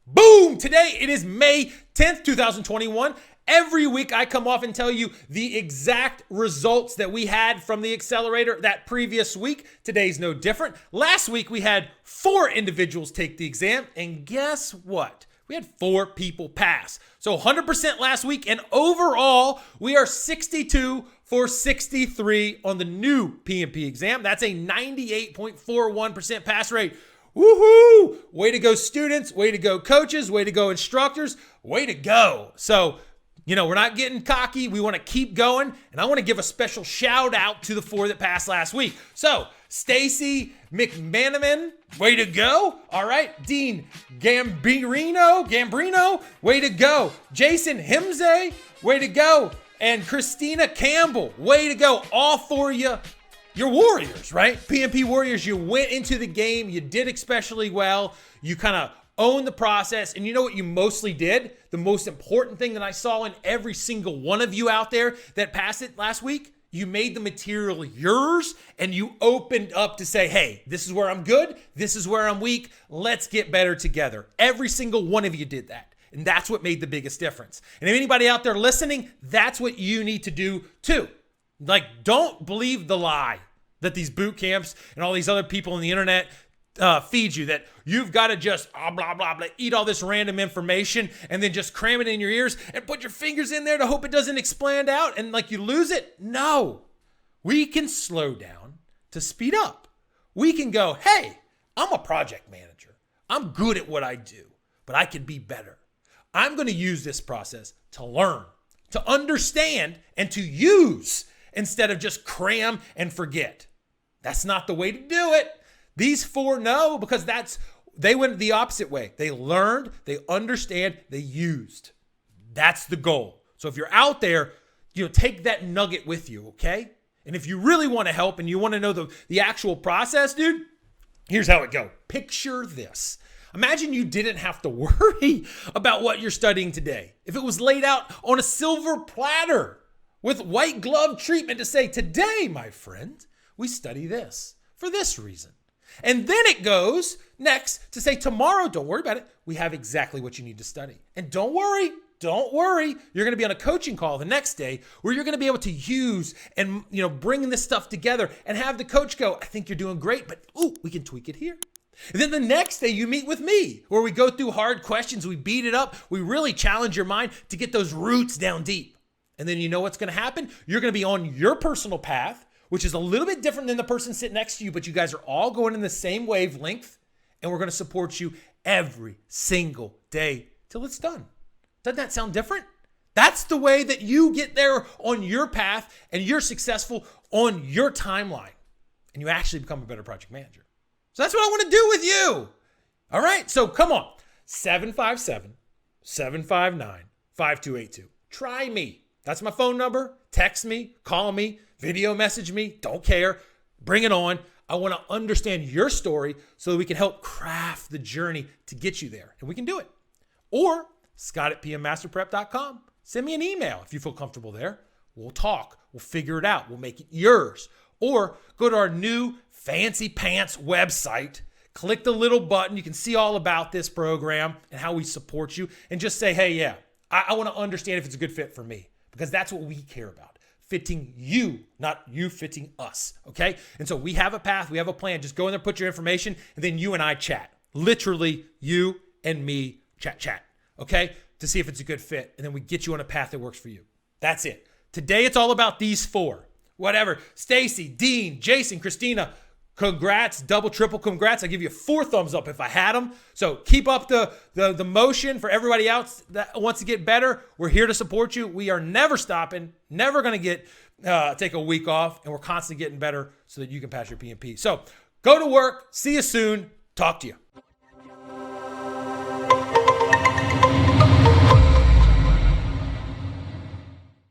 Boom! Today it is May 10th, 2021. Every week I come off and tell you the exact results that we had from the Accelerator that previous week. Today's no different. Last week we had 4 individuals take the exam, and guess what? We had 4 people pass. So 100% last week, and overall we are 62 for 63 on the new PMP exam. That's a 98.41% pass rate. Woohoo! Way to go, students. Way to go, coaches. Way to go, instructors. Way to go. So, we're not getting cocky. We want to keep going. And I want to give a special shout out to the 4 that passed last week. So, Stacy McManaman, way to go. All right. Dean Gambrino, way to go. Jason Himze, way to go. And Christina Campbell, way to go. All 4 of you. You're Warriors, right? PMP Warriors, you went into the game. You did especially well. You kind of owned the process. And you know what you mostly did? The most important thing that I saw in every single one of you out there that passed it last week, you made the material yours and you opened up to say, hey, this is where I'm good. This is where I'm weak. Let's get better together. Every single one of you did that. And that's what made the biggest difference. And if anybody out there listening, that's what you need to do too. Don't believe the lie that these boot camps and all these other people on the internet feed you, that you've got to just blah, blah, blah, eat all this random information and then just cram it in your ears and put your fingers in there to hope it doesn't expand out and you lose it. No, we can slow down to speed up. We can go, hey, I'm a project manager. I'm good at what I do, but I can be better. I'm going to use this process to learn, to understand, and to use instead of just cram and forget. That's not the way to do it. These 4 know, because they went the opposite way. They learned, they understand, they used. That's the goal. So if you're out there, take that nugget with you, okay? And if you really want to help and you want to know the actual process, dude, here's how it goes. Picture this. Imagine you didn't have to worry about what you're studying today. If it was laid out on a silver platter with white glove treatment to say, today, my friend, we study this for this reason. And then it goes next to say, tomorrow, don't worry about it. We have exactly what you need to study. And don't worry. You're going to be on a coaching call the next day where you're going to be able to use and, bring this stuff together and have the coach go, I think you're doing great, but we can tweak it here. And then the next day you meet with me where we go through hard questions. We beat it up. We really challenge your mind to get those roots down deep. And then you know what's going to happen? You're going to be on your personal path, which is a little bit different than the person sitting next to you, but you guys are all going in the same wavelength, and we're going to support you every single day till it's done. Doesn't that sound different? That's the way that you get there on your path, and you're successful on your timeline, and you actually become a better project manager. So that's what I want to do with you. All right, so come on. 757-759-5282. Try me. That's my phone number. Text me, call me, video message me. Don't care. Bring it on. I want to understand your story so that we can help craft the journey to get you there. And we can do it. Or scott@pmmasterprep.com. Send me an email if you feel comfortable there. We'll talk. We'll figure it out. We'll make it yours. Or go to our new fancy pants website. Click the little button. You can see all about this program and how we support you. And just say, hey, yeah, I want to understand if it's a good fit for me. Because that's what we care about. Fitting you, not you fitting us, okay? And so we have a path, we have a plan. Just go in there, put your information, and then you and I chat. Literally, you and me chat, okay? To see if it's a good fit. And then we get you on a path that works for you. That's it. Today, it's all about these 4. Whatever. Stacy, Dean, Jason, Christina, congrats, double, triple congrats. I give you 4 thumbs up if I had them. So keep up the motion for everybody else that wants to get better. We're here to support you. We are never stopping, never going to take a week off, and we're constantly getting better so that you can pass your PMP. So go to work. See you soon. Talk to you.